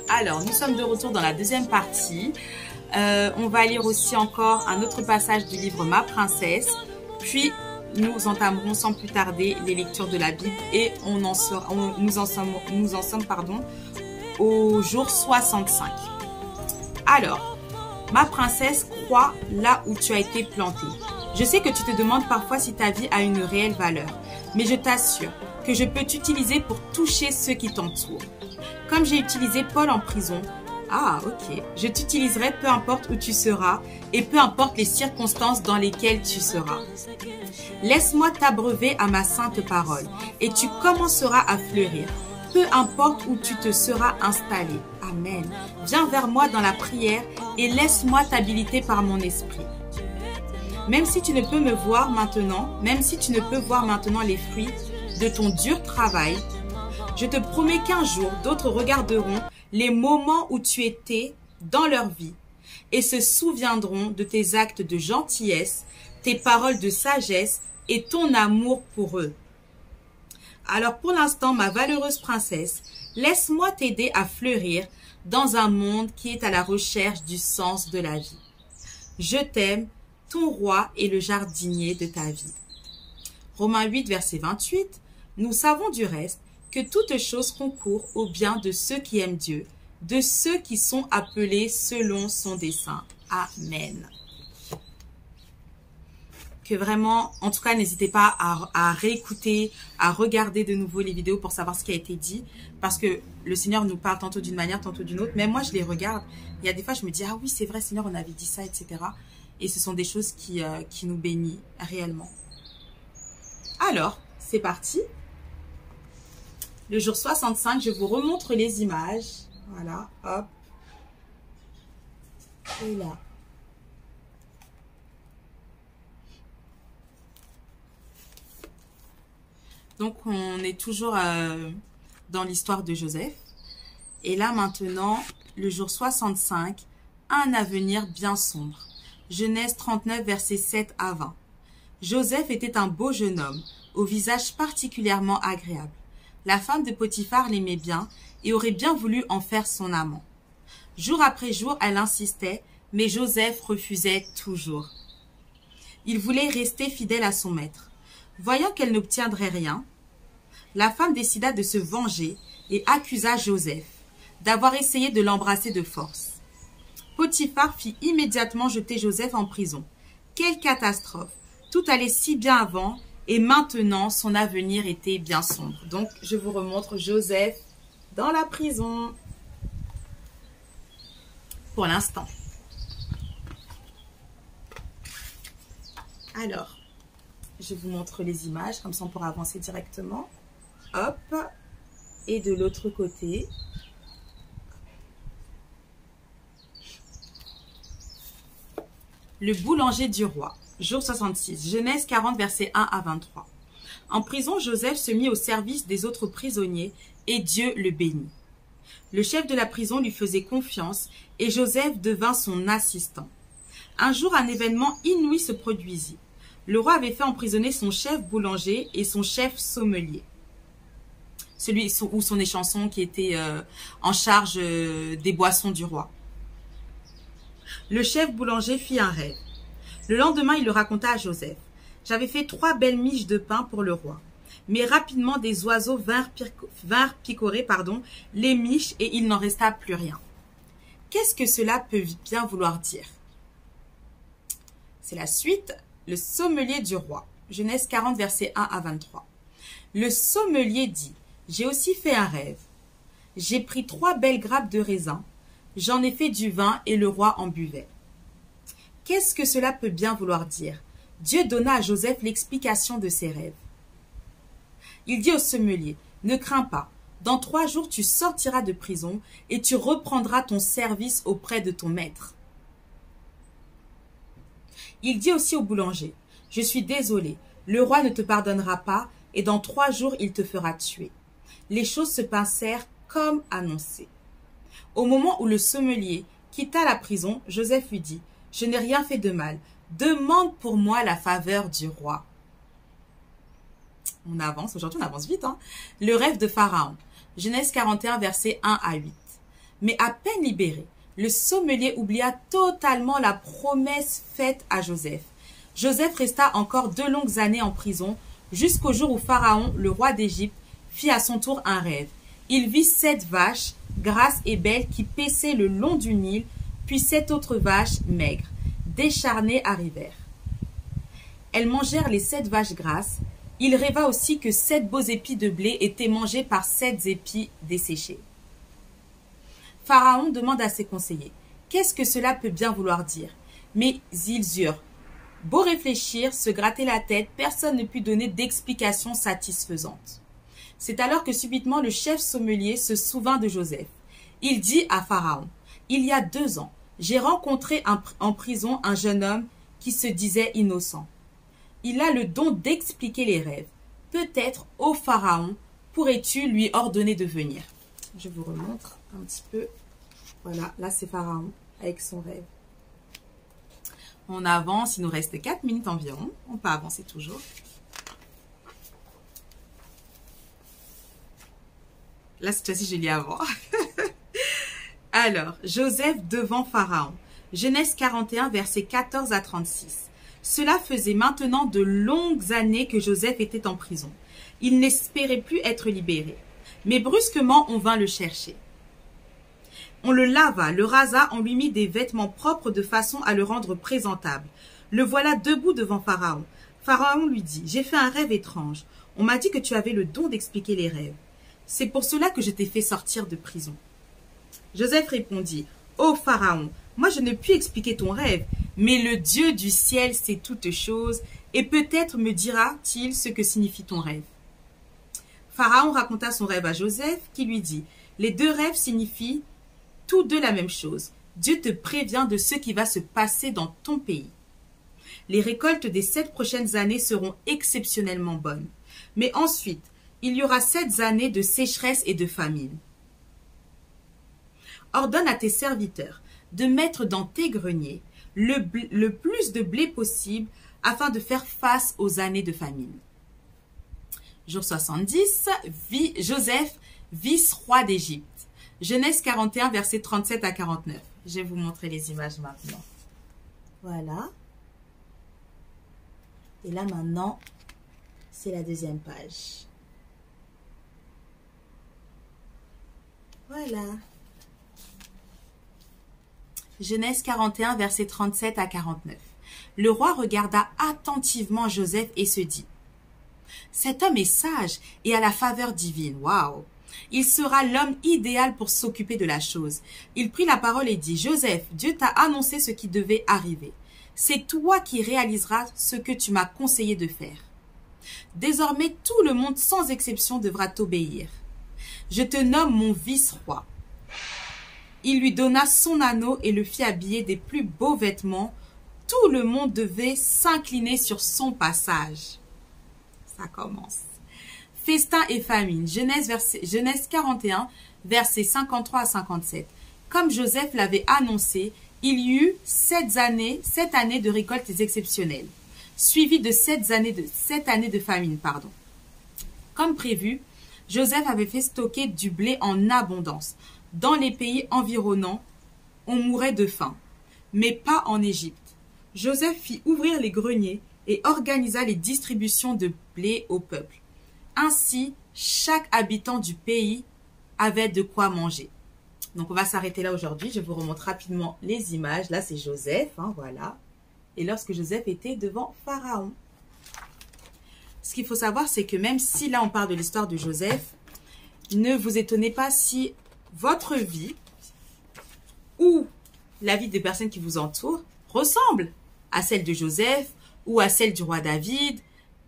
Alors, nous sommes de retour dans la deuxième partie. On va lire aussi encore un autre passage du livre Ma Princesse. Puis, nous entamerons sans plus tarder les lectures de la Bible et nous en sommes au jour 65. Alors, ma princesse, crois là où tu as été plantée. Je sais que tu te demandes parfois si ta vie a une réelle valeur, mais je t'assure que je peux t'utiliser pour toucher ceux qui t'entourent. Comme j'ai utilisé Paul en prison, je t'utiliserai peu importe où tu seras et peu importe les circonstances dans lesquelles tu seras. Laisse-moi t'abreuver à ma sainte parole et tu commenceras à fleurir, peu importe où tu te seras installé. Amen. Viens vers moi dans la prière et laisse-moi t'habiliter par mon esprit. Même si tu ne peux me voir maintenant, même si tu ne peux voir maintenant les fruits de ton dur travail, je te promets qu'un jour, d'autres regarderont les moments où tu étais dans leur vie et se souviendront de tes actes de gentillesse, tes paroles de sagesse et ton amour pour eux. Alors pour l'instant, ma valeureuse princesse, laisse-moi t'aider à fleurir dans un monde qui est à la recherche du sens de la vie. Je t'aime, ton roi et le jardinier de ta vie. Romains 8, verset 28, nous savons du reste que toute chose concourt au bien de ceux qui aiment Dieu, de ceux qui sont appelés selon son dessein. Amen. Que vraiment, en tout cas, n'hésitez pas à réécouter, à regarder de nouveau les vidéos pour savoir ce qui a été dit, parce que le Seigneur nous parle tantôt d'une manière, tantôt d'une autre. Même moi, je les regarde. Il y a des fois, je me dis, ah oui, c'est vrai, Seigneur, on avait dit ça, etc. Et ce sont des choses qui nous bénissent réellement. Alors, c'est parti. Le jour 65, je vous remontre les images. Voilà, hop. Et là. Donc, on est toujours dans l'histoire de Joseph. Et là, maintenant, le jour 65, un avenir bien sombre. Genèse 39, versets 7 à 20. Joseph était un beau jeune homme, au visage particulièrement agréable. La femme de Potiphar l'aimait bien et aurait bien voulu en faire son amant. Jour après jour, elle insistait, mais Joseph refusait toujours. Il voulait rester fidèle à son maître. Voyant qu'elle n'obtiendrait rien, la femme décida de se venger et accusa Joseph d'avoir essayé de l'embrasser de force. Potiphar fit immédiatement jeter Joseph en prison. Quelle catastrophe! Tout allait si bien avant et maintenant son avenir était bien sombre. Donc je vous remontre Joseph dans la prison pour l'instant. Alors, je vous montre les images, comme ça on pourra avancer directement. Hop, et de l'autre côté. Le boulanger du roi, jour 66, Genèse 40, versets 1 à 23. En prison, Joseph se mit au service des autres prisonniers et Dieu le bénit. Le chef de la prison lui faisait confiance et Joseph devint son assistant. Un jour, un événement inouï se produisit. Le roi avait fait emprisonner son chef boulanger et son chef sommelier. Celui ou son échanson qui était en charge des boissons du roi. Le chef boulanger fit un rêve. Le lendemain, il le raconta à Joseph. J'avais fait 3 belles miches de pain pour le roi. Mais rapidement, des oiseaux vinrent picorer les miches et il n'en resta plus rien. Qu'est-ce que cela peut bien vouloir dire? C'est la suite. Le sommelier du roi. Genèse 40, versets 1 à 23. Le sommelier dit, j'ai aussi fait un rêve. J'ai pris 3 belles grappes de raisin. J'en ai fait du vin et le roi en buvait. Qu'est-ce que cela peut bien vouloir dire? Dieu donna à Joseph l'explication de ses rêves. Il dit au sommelier, ne crains pas, dans 3 jours tu sortiras de prison et tu reprendras ton service auprès de ton maître. Il dit aussi au boulanger, je suis désolé, le roi ne te pardonnera pas et dans 3 jours il te fera tuer. Les choses se passèrent comme annoncé. Au moment où le sommelier quitta la prison, Joseph lui dit, je n'ai rien fait de mal, demande pour moi la faveur du roi. On avance, aujourd'hui on avance vite. Le rêve de Pharaon. Genèse 41, versets 1 à 8. Mais à peine libéré, le sommelier oublia totalement la promesse faite à Joseph. Joseph resta encore 2 longues années en prison, jusqu'au jour où Pharaon, le roi d'Égypte, fit à son tour un rêve. Il vit 7 vaches, grasses et belles, qui paissaient le long du Nil, puis 7 autres vaches, maigres, décharnées, arrivèrent. Elles mangèrent les 7 vaches grasses. Il rêva aussi que 7 beaux épis de blé étaient mangés par 7 épis desséchés. Pharaon demande à ses conseillers, « Qu'est-ce que cela peut bien vouloir dire ?» Mais ils eurent beau réfléchir, se gratter la tête, personne ne put donner d'explication satisfaisante. C'est alors que subitement le chef sommelier se souvint de Joseph. Il dit à Pharaon, « Il y a 2 ans, j'ai rencontré en prison un jeune homme qui se disait innocent. Il a le don d'expliquer les rêves. Peut-être, ô Pharaon, pourrais-tu lui ordonner de venir ?» Je vous remontre un petit peu. Voilà, là c'est Pharaon avec son rêve. On avance, il nous reste 4 minutes environ. On peut avancer toujours. Là, cette fois-ci, je lis avant. Alors, Joseph devant Pharaon. Genèse 41, versets 14 à 36. Cela faisait maintenant de longues années que Joseph était en prison. Il n'espérait plus être libéré. Mais brusquement, on vint le chercher. On le lava, le rasa, on lui mit des vêtements propres de façon à le rendre présentable. Le voilà debout devant Pharaon. Pharaon lui dit, « J'ai fait un rêve étrange. On m'a dit que tu avais le don d'expliquer les rêves. C'est pour cela que je t'ai fait sortir de prison. » Joseph répondit, « Ô Pharaon, moi je ne puis expliquer ton rêve, mais le Dieu du ciel sait toutes choses, et peut-être me dira-t-il ce que signifie ton rêve. » Pharaon raconta son rêve à Joseph, qui lui dit, « Les 2 rêves signifient tous 2 la même chose. Dieu te prévient de ce qui va se passer dans ton pays. Les récoltes des 7 prochaines années seront exceptionnellement bonnes. Mais ensuite, il y aura 7 années de sécheresse et de famine. Ordonne à tes serviteurs de mettre dans tes greniers le plus de blé possible afin de faire face aux années de famine. » Jour 70, Joseph, vice-roi d'Égypte. Genèse 41, versets 37 à 49. Je vais vous montrer les images maintenant. Voilà. Et là maintenant, c'est la 2e page. Voilà. Genèse 41, versets 37 à 49. Le roi regarda attentivement Joseph et se dit, « Cet homme est sage et a la faveur divine. Waouh! Il sera l'homme idéal pour s'occuper de la chose. » Il prit la parole et dit, « Joseph, Dieu t'a annoncé ce qui devait arriver. C'est toi qui réaliseras ce que tu m'as conseillé de faire. Désormais, tout le monde sans exception devra t'obéir. Je te nomme mon vice-roi. » Il lui donna son anneau et le fit habiller des plus beaux vêtements. Tout le monde devait s'incliner sur son passage. Ça commence. Festin et famine. Genèse 41, versets 53 à 57. Comme Joseph l'avait annoncé, il y eut 7 années de récoltes exceptionnelles, suivies de 7 années de famine. Comme prévu, Joseph avait fait stocker du blé en abondance. Dans les pays environnants, on mourait de faim, mais pas en Égypte. Joseph fit ouvrir les greniers et organisa les distributions de blé au peuple. Ainsi, chaque habitant du pays avait de quoi manger. Donc, on va s'arrêter là aujourd'hui. Je vous remontre rapidement les images. Là, c'est Joseph, voilà. Et lorsque Joseph était devant Pharaon. Ce qu'il faut savoir, c'est que même si là, on parle de l'histoire de Joseph, ne vous étonnez pas si votre vie ou la vie des personnes qui vous entourent ressemble à celle de Joseph ou à celle du roi David.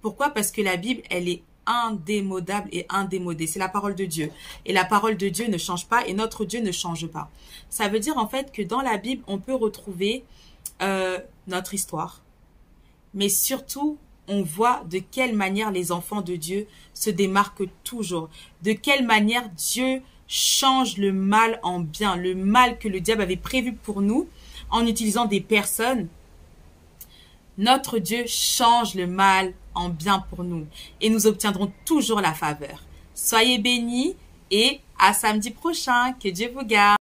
Pourquoi? Parce que la Bible, elle est indémodable et indémodée. C'est la parole de Dieu. Et la parole de Dieu ne change pas et notre Dieu ne change pas. Ça veut dire en fait que dans la Bible, on peut retrouver notre histoire. Mais surtout, on voit de quelle manière les enfants de Dieu se démarquent toujours. De quelle manière Dieu change le mal en bien. Le mal que le diable avait prévu pour nous en utilisant des personnes. Notre Dieu change le mal en bien pour nous. Et nous obtiendrons toujours la faveur. Soyez bénis et à samedi prochain. Que Dieu vous garde.